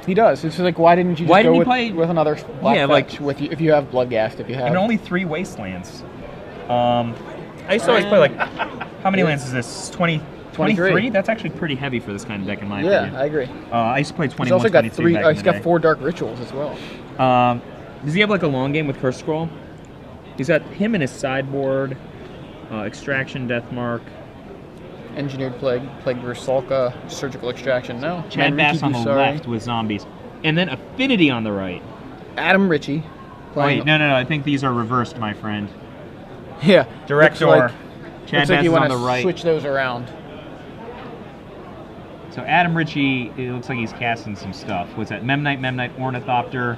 He does. It's like, why didn't you just go with another black fetch if you have Bloodghast, if you have... And only 3 Wastelands. I used to always play, like, how many lands is this? 23? That's actually pretty heavy for this kind of deck, in my opinion. Yeah, I agree. I used to play 21, He's also got 23 back in he's the got day. 4 Dark Rituals as well. Does he have, like, a long game with Curse Scroll? He's got him in his sideboard, Extraction, Deathmark. Engineered Plague, Plague Rusalka, Surgical Extraction, no. Chad Bass on the left with zombies. And then Affinity on the right. Adam Richie. Wait, no, I think these are reversed, my friend. Yeah. Director. Like, Chad Bass is on the right. Switch those around. So Adam Richie, it looks like he's casting some stuff. What's that? Memnite, Ornithopter.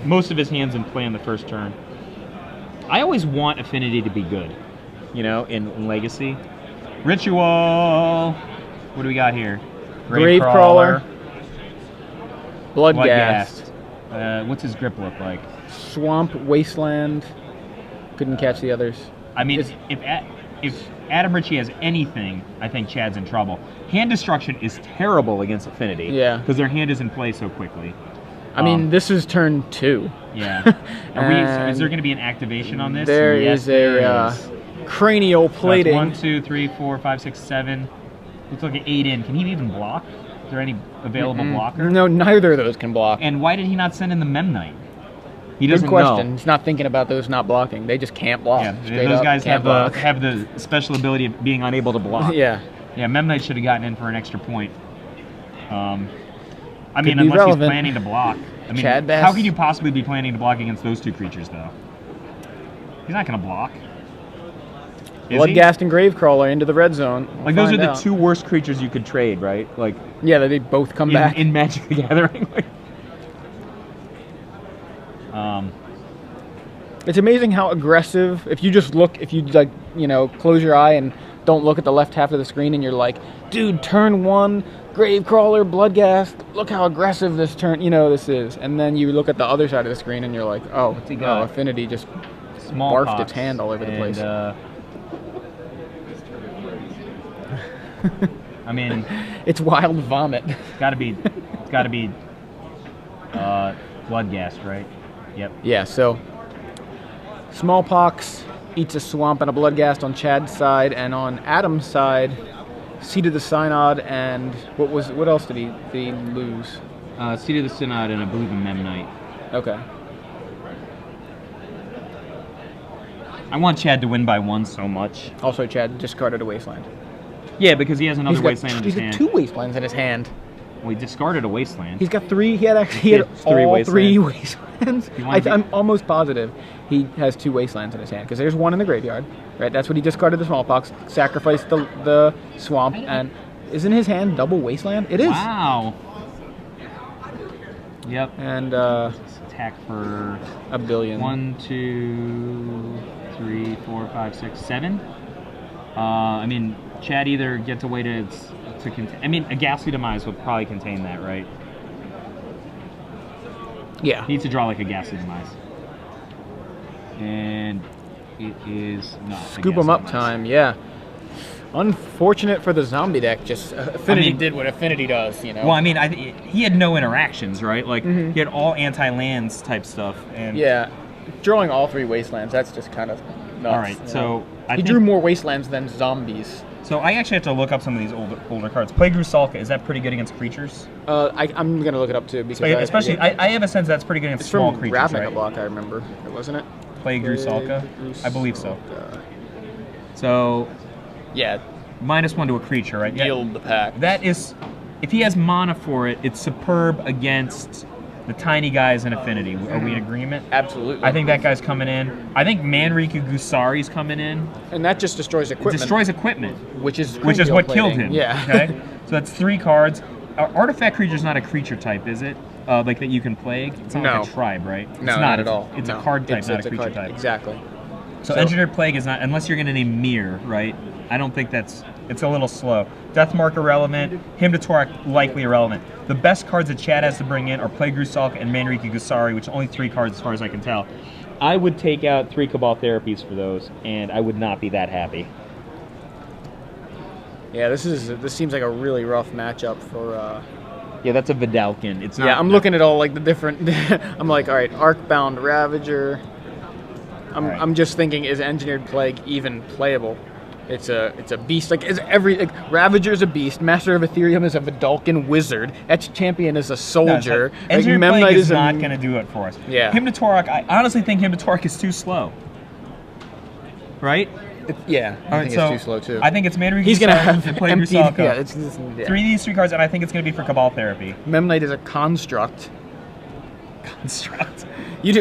Most of his hands in play on the first turn. I always want Affinity to be good, you know, in Legacy. Ritual. What do we got here? Gravecrawler. Bloodghast. What's his grip look like? Swamp, Wasteland. Couldn't catch the others. I mean, if Adam Richie has anything, I think Chad's in trouble. Hand Destruction is terrible against Affinity. Yeah. Because their hand is in play so quickly. I mean, this is turn 2. Yeah. Is there going to be an activation on this? There is a cranial plating. So 1, 2, 3, 4, 5, 6, 7. Looks like an 8 in. Can he even block? Is there any available blocker? No, neither of those can block. And why did he not send in the Memnite? He doesn't Good question. know. He's not thinking about those not blocking. They just can't block. Yeah, those guys have the special ability of being unable to block. Yeah. Yeah, Memnite should have gotten in for an extra point. I mean, unless he's planning to block. I mean, Chad Bass. How could you possibly be planning to block against those 2 creatures, though? He's not going to block. Bloodghast and Gravecrawler into the red zone. Like, those are the 2 worst creatures you could trade, right? Like, yeah, they both come back. In Magic the Gathering. It's amazing how aggressive, if you like, you know, close your eye and don't look at the left half of the screen and you're like, dude, turn 1, Gravecrawler, Bloodghast, look how aggressive this is. And then you look at the other side of the screen and you're like, oh, Affinity just barfed its hand all over the place. I mean, it's wild vomit. It's got to be Bloodghast, right? Yep. Yeah, so Smallpox eats a swamp and a Bloodghast on Chad's side, and on Adam's side, Seed of the Synod and what else did he lose? Seed of the Synod and I believe a Memnite. Okay. I want Chad to win by 1 so much. Also, Chad discarded a Wasteland. Yeah, because he has another Wasteland in his hand. He's got 2 Wastelands in his hand. Well, he discarded a Wasteland. He's got 3. He had all 3 Wastelands. I'm almost positive he has 2 Wastelands in his hand because there's 1 in the graveyard. Right, that's what he discarded the Smallpox, sacrificed the swamp, and is in his hand double Wasteland. It is. Wow. Yep. And attack for a billion. 1, 2, 3, 4, 5, 6, 7. I mean, Chad either gets a way to contain. I mean, a Ghastly Demise would probably contain that, right? Yeah. He needs to draw like a Ghastly Demise. And it is not. Scoop him up time, yeah. Unfortunate for the zombie deck. Just Affinity did what Affinity does, you know. Well, I mean, he had no interactions, right? Like he had all anti-lands type stuff, and yeah, drawing all 3 Wastelands. That's just kind of nuts. All right, so he drew more Wastelands than zombies. So I actually have to look up some of these older cards. Plague Rusalka, is that pretty good against creatures? I'm gonna look it up too because I have a sense that's pretty good against small creatures, Ravnica right? block, I remember, wasn't it? Plague Rusalka? I believe so. So, yeah, -1 to a creature, right? Yield the pack. That is, if he has mana for it, it's superb against the tiny guys in Affinity. Are we in agreement? Absolutely. I think that guy's coming in. I think Manriku Gusari's coming in. And that just destroys equipment. It destroys equipment. Which is what killed him. Yeah. Okay? So that's 3 cards. Artifact creature's not a creature type, is it? Like that you can plague? It's not like a tribe, right? No, it's not at all. It's a card type, not a creature type. Exactly. So Engineered Plague is not, unless you're going to name Mir, right? I don't think it's a little slow. Deathmark irrelevant, Hymn to Torak likely irrelevant. The best cards that Chad has to bring in are Plague Rusalka and Manriku Gusari, which are only 3 cards as far as I can tell. I would take out 3 Cabal Therapies for those, and I would not be that happy. Yeah, this seems like a really rough matchup for Yeah, that's a Vidalkin. It's not. Yeah, I'm looking at all like the different. I'm like, all right, Arcbound Ravager. Right. I'm just thinking, is Engineered Plague even playable? It's a beast. Like Ravager is a beast. Master of Ethereum is a Vidalkin wizard. Etch Champion is a soldier. Engineered Plague Memnite is not going to do it for us. Yeah. Hymn to Torok, I honestly think Hymn to Torok is too slow. Right? Yeah, I think it's too slow too. I think it's Manrique. He's gonna have play emptied. Grusalka. Yeah, yeah. 3 of these 3 cards, and I think it's going to be for Cabal Therapy. Memnite is a construct. Construct. Did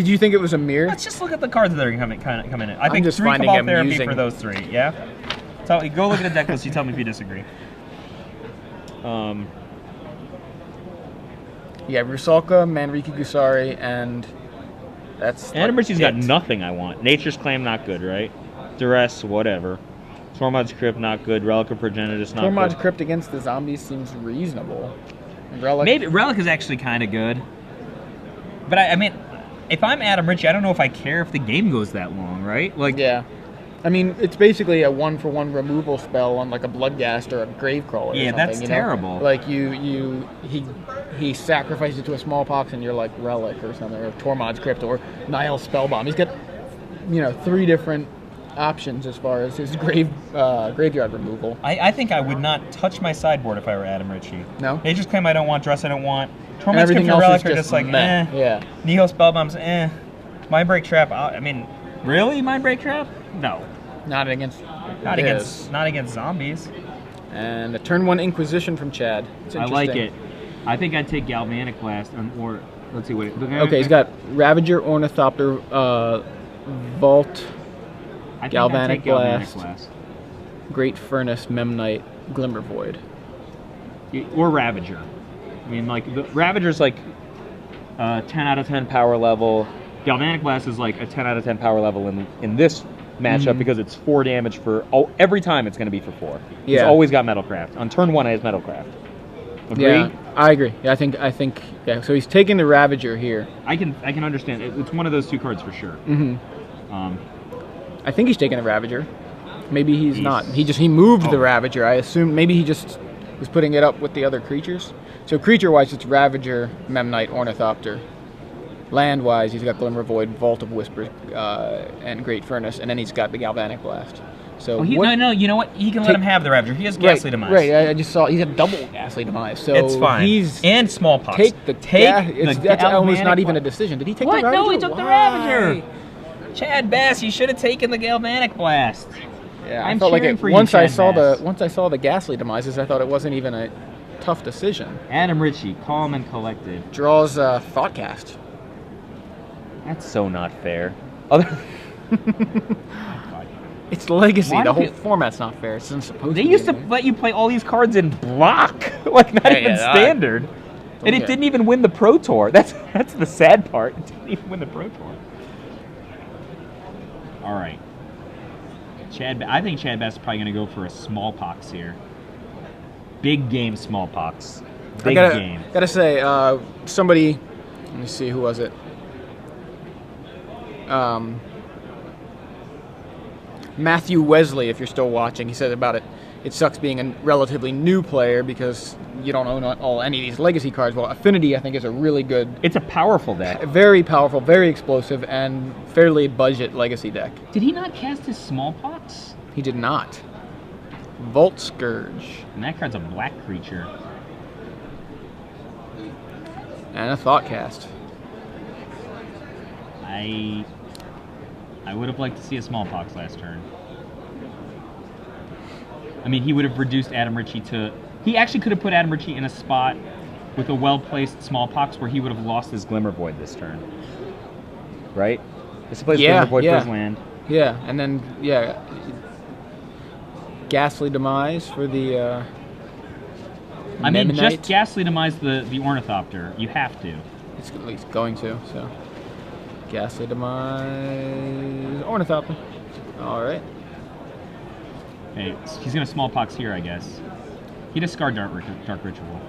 you think it was a mirror? Let's just look at the cards that are coming in. I think just 3 finding Cabal them Therapy using- for those 3. Yeah. So go look at the deck list. You tell me if you disagree. Yeah, Rusalka, Manrique Gusari, and that's. Adam Ritchie's got it. nothing I want. Nature's Claim, not good, right? Duress, whatever. Tormod's Crypt, not good. Relic of Progenitus, not Tormod's good. Crypt against the zombies seems reasonable. Relic. Maybe Relic is actually kind of good. But I mean, if I'm Adam Ritchie, I don't know if I care if the game goes that long, right? Like, Yeah. I mean, it's basically a 1-for-1 removal spell on like a Bloodghast or a Gravecrawler. Yeah, or something, that's you know? terrible. Like he sacrifices it to a Smallpox and you're like Relic or something, or Tormod's Crypt or Nile Spellbomb. He's got 3 different options as far as his graveyard removal. I think I would not touch my sideboard if I were Adam Ritchie. No? Nature's Claim I don't want, Dress I don't want. And Tormod's everything Crypt and else Relic is are just like, meh. Yeah. Nihil Spellbomb's, Mind Break Trap, I mean, really? Mind Break Trap? No. Not against. Not against zombies. And a turn 1 Inquisition from Chad. It's I like it. interesting. I think I'd take Galvanic Blast, or let's see what. Okay, he's got Ravager, Ornithopter, Vault, I think Galvanic I'd take Galvanic Blast. Blast. Great Furnace, Memnite, Glimmer Void. Or Ravager. I mean, like, the Ravager's like 10 out of 10 power level. Galvanic Blast is like a 10 out of 10 power level in this matchup because it's 4 damage for every time it's going to be for 4. He's Yeah. always got Metalcraft. On turn 1, I has Metalcraft. Agree? Yeah, I agree. Yeah, I think. Yeah. So he's taking the Ravager here. I can understand. It's one of those 2 cards for sure. hmm Um, I think he's taking the Ravager. Maybe he's not. He moved the Ravager. I assume maybe he just was putting it up with the other creatures. So creature-wise, it's Ravager, Memnite, Ornithopter. Land-wise, he's got Glimmer Void, Vault of Whispers, and Great Furnace, and then he's got the Galvanic Blast. So No, you know what? He can let him have the Ravager. He has Ghastly Demise. Right, I just saw he's a double Ghastly Demise. So It's fine. He's and Smallpox. that's almost not even a decision. Did he take What? the Ravager? No, he took the Why? Ravager. Chad Bass, you should have taken the Galvanic Blast. Yeah, I'm I felt like cheering it, for you, once I Chad saw Bass. once I saw the Ghastly Demises, I thought it wasn't even a tough decision. Adam Ritchie, calm and collected. Draws Thoughtcast. That's so not fair. Other. It's Legacy. Why The do whole people- format's not fair. It's not supposed They to be. used to let you play all these cards in block, like not Yeah, even yeah, standard, and it get- didn't even win the Pro Tour. That's the sad part. It didn't even win the Pro Tour. All right, I think Chad Bass is probably going to go for a Smallpox here. Big game Smallpox. Big game. Gotta say, somebody. Let me see. Who was it? Matthew Wesley, if you're still watching, he said about it. It sucks being a relatively new player because you don't own any of these legacy cards. Well, Affinity, I think, is a really good, It's a powerful deck. very powerful, very explosive, and fairly budget legacy deck. Did he not cast his Smallpox? He did not. Volt Scourge And that card's a black creature. and a Thoughtcast. I would have liked to see a Smallpox last turn. I mean, he would have reduced Adam Ritchie to... He actually could have put Adam Ritchie in a spot with a well-placed Smallpox where he would have lost his Glimmer Void this turn. Right? This plays Glimmer Void for his land. Yeah, and then, Ghastly Demise for the, I mean, Memnite. just Ghastly Demise the Ornithopter. You have to. It's at least going to, so. Ghastly Demise, Ornithopter. Alright. Hey, he's going to Smallpox here, I guess. He discard Dark Ritual.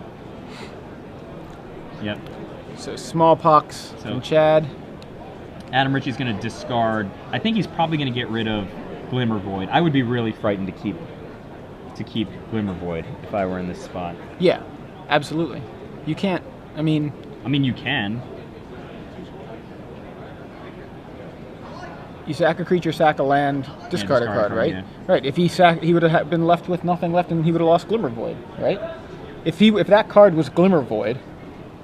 Yep. So Smallpox from Chad. Adam Ritchie's going to discard. I think he's probably going to get rid of Glimmer Void. I would be really frightened to keep Glimmer Void if I were in this spot. Yeah, absolutely. You can't. I mean, you can. you sack a creature, sack a land, discard a discard a card, card, right? yeah. Right. If he would have been left with nothing left, and he would have lost Glimmer Void, right? If that card was Glimmer Void,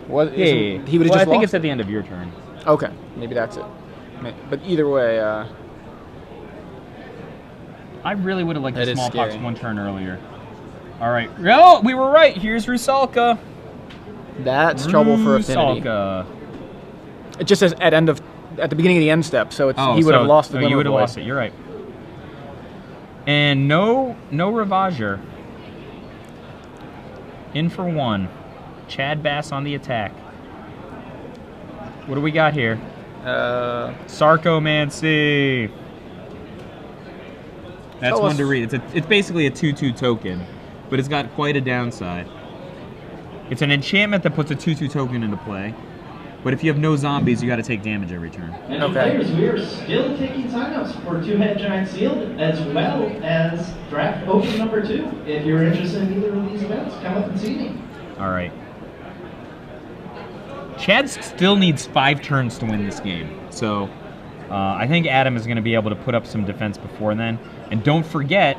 he would have Well, just I think lost it's at the end of your turn. Okay, maybe that's it. But either way, I really would have liked That the is smallpox scary. 1 turn earlier. All right. No, we were right. Here's Rusalka. that's trouble for Affinity. Rusalka. It just says at the beginning of the end step, so he would have lost the Glimmer You would have Void. lost it. You're right. And no Ravager. In for 1. Chad Bass on the attack. What do we got here? Sarcomancy. That's Tell one us- to read. It's basically a 2/2 token, but it's got quite a downside. It's an enchantment that puts a 2/2 token into play, but if you have no zombies, you got to take damage every turn. And Okay. players, we are still taking signups for Two-Head Giant Sealed, as well as Draft Open number 2. If you're interested in either of these events, come up and see me. All right. Chad still needs 5 turns to win this game, so I think Adam is going to be able to put up some defense before then. And don't forget,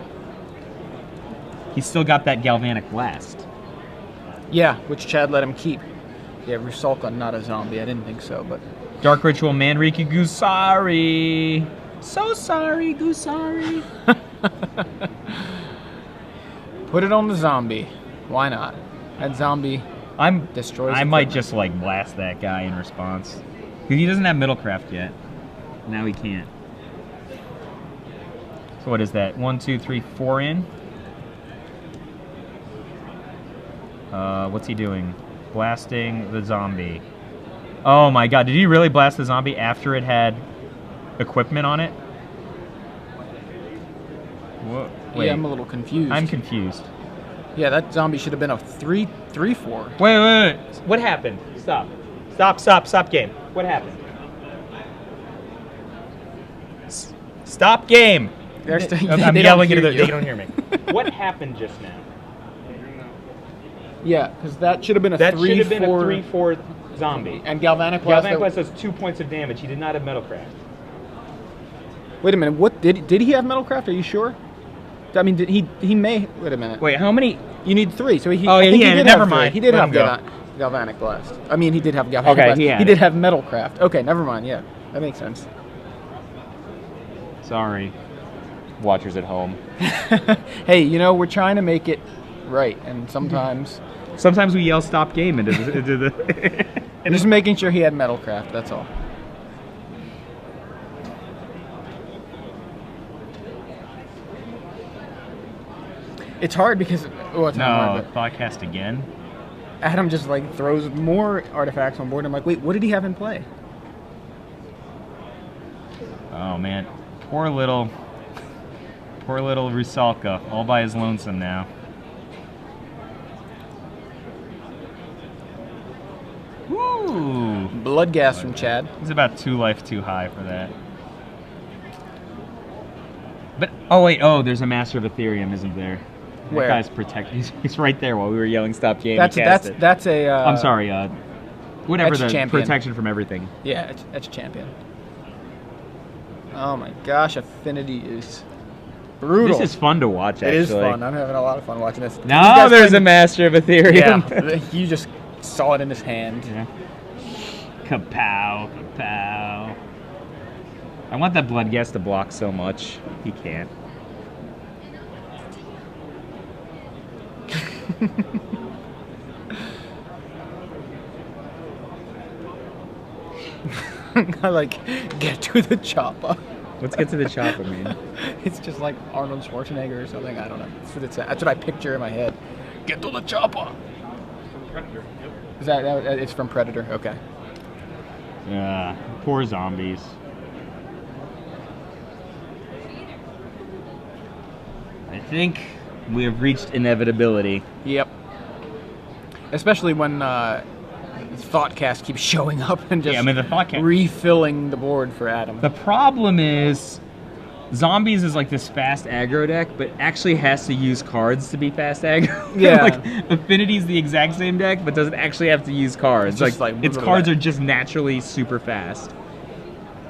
he's still got that Galvanic Blast. Yeah, which Chad let him keep. Yeah, Rusalka, not a zombie. I didn't think so, but Dark Ritual, Manriki, Gusari. So sorry, Gusari. put it on the zombie. Why not? That zombie destroys. I might equipment. just like blast that guy in response. Because he doesn't have Middlecraft yet. Now he can't. So what is that? 1, 2, 3, 4 in? What's he doing? Blasting the zombie. Oh my god, did he really blast the zombie after it had equipment on it? Whoa, wait. Yeah, I'm a little confused. I'm confused. Yeah, that zombie should have been a 3/4. Wait. What happened? Stop game. What happened? Stop game. They're still- I'm they don't yelling into hear the. you. They don't hear me. What happened just now? Yeah, because that should have been a That 3/4. should have been a 3/4 zombie. And Galvanic Blast. Galvanic Blast does 2 points of damage. He did not have Metalcraft. Wait a minute. What did he have Metalcraft? Are you sure? I mean, he may. Wait a minute. Wait, how many? You need 3. So he. Oh, I yeah, think he he had it. did Never have 3. mind. He did Let have him go. Galvanic Blast. I mean, he did have Galvanic Okay, Blast. he had He it. did have Metalcraft. Okay, never mind. Yeah, that makes sense. Sorry, watchers at home. Hey, we're trying to make it right, and sometimes Sometimes we yell "Stop game" into the. I'm just making sure he had Metalcraft. That's all. It's hard because it's not hard, No, podcast again. but Adam just like throws more artifacts on board. I'm like, wait, what did he have in play? Oh man, poor little Rusalka, all by his lonesome now. Woo! Blood gas from Chad. He's about 2 life too high for that. But there's a Master of Ethereum, isn't there? Where? That guy's protected. He's right there while we were yelling "Stop game." That's he cast that's it. a. I'm sorry. Whatever Etch the champion. protection from everything. Yeah, it's a champion. Oh my gosh, Affinity is brutal. This is fun to watch. Actually, It is fun. I'm having a lot of fun watching this. Now there's a Master of Ethereum. Yeah, you just saw it in his hand. Yeah. Kapow, kapow. I want that blood gas to block so much. He can't. I like get to the chopper. Let's get to the chopper, man. It's just like Arnold Schwarzenegger or something. I don't know. That's what I picture in my head. Get to the chopper. Is that it's from Predator? Okay. Yeah, poor zombies. I think we have reached inevitability. Yep. Especially when Thoughtcast keeps showing up and just Yeah, I mean, the Thoughtcast- refilling the board for Adam. The problem is Zombies is like this fast aggro deck, but actually has to use cards to be fast aggro. Yeah. Like Affinity's the exact same deck, but doesn't actually have to use cards. It's just like like its cards are just naturally super fast.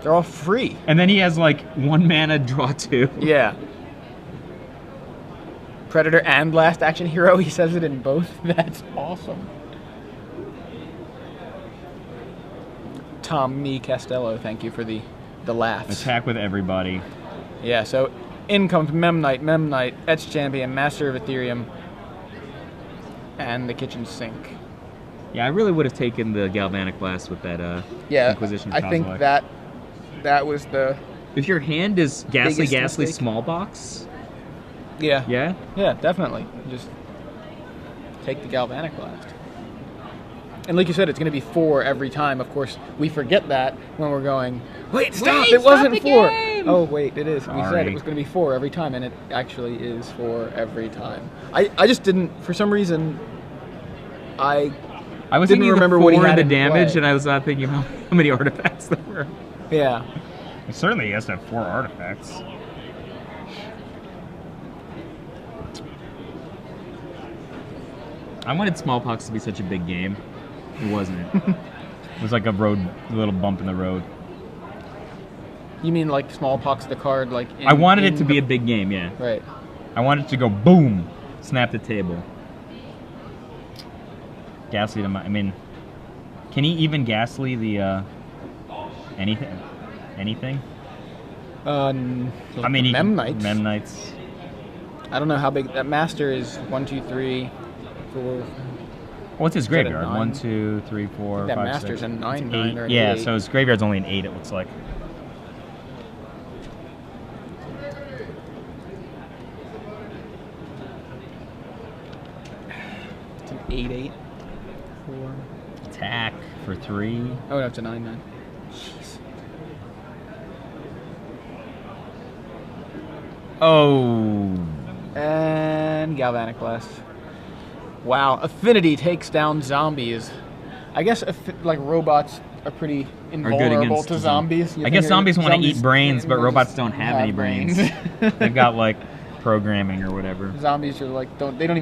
They're all free. And then he has like 1 mana, draw 2. Yeah. Predator and Last Action Hero. He says it in both. That's awesome. Tommy Castello, thank you for the laughs. Attack with everybody. Yeah, so in comes Memnite, Etch Champion, Master of Ethereum, and the kitchen sink. Yeah, I really would have taken the Galvanic Blast with that Inquisition I think Kozilek. that was the... If your hand is Ghastly biggest mistake. Small Box, Yeah. yeah? Yeah, definitely. Just take the Galvanic Blast. And like you said, it's going to be 4 every time. Of course, we forget that when we're going, wait, stop, it wasn't 4. Oh, wait, it is. We said Sorry. it was going to be 4 every time, and it actually is 4 every time. I just didn't, for some reason, I was didn't thinking remember the what he 4 had the in damage, play. and I was not thinking how many artifacts there were. Yeah. Certainly, he has to have 4 artifacts. I wanted Smallpox to be such a big game. It wasn't. It was like a little bump in the road. You mean like Smallpox, the card, like in, I wanted it to be a big game, yeah. Right. I wanted it to go boom, snap the table. Ghastly, I mean, can he even Ghastly the anything? Anything? I mean, he Memnites. Memnites. I don't know how big that Master is. 1, 2, 3, 4. What's his Is that a graveyard? 9? 1, 2, 3, 4, That 5, Master's 6. a 9, It's 9 8. or an Yeah, 8. so his graveyard's only an 8. It looks like. It's an 8/8. 4. Attack for 3. Oh no, it's a 9/9. Jeez. Oh. And Galvanic Blast. Wow, Affinity takes down zombies. I guess like robots are pretty invulnerable against to zombies. You I guess think zombies want to eat zombies- brains, but they robots just don't have any brains. brains. They've got like programming or whatever. Zombies are like they don't even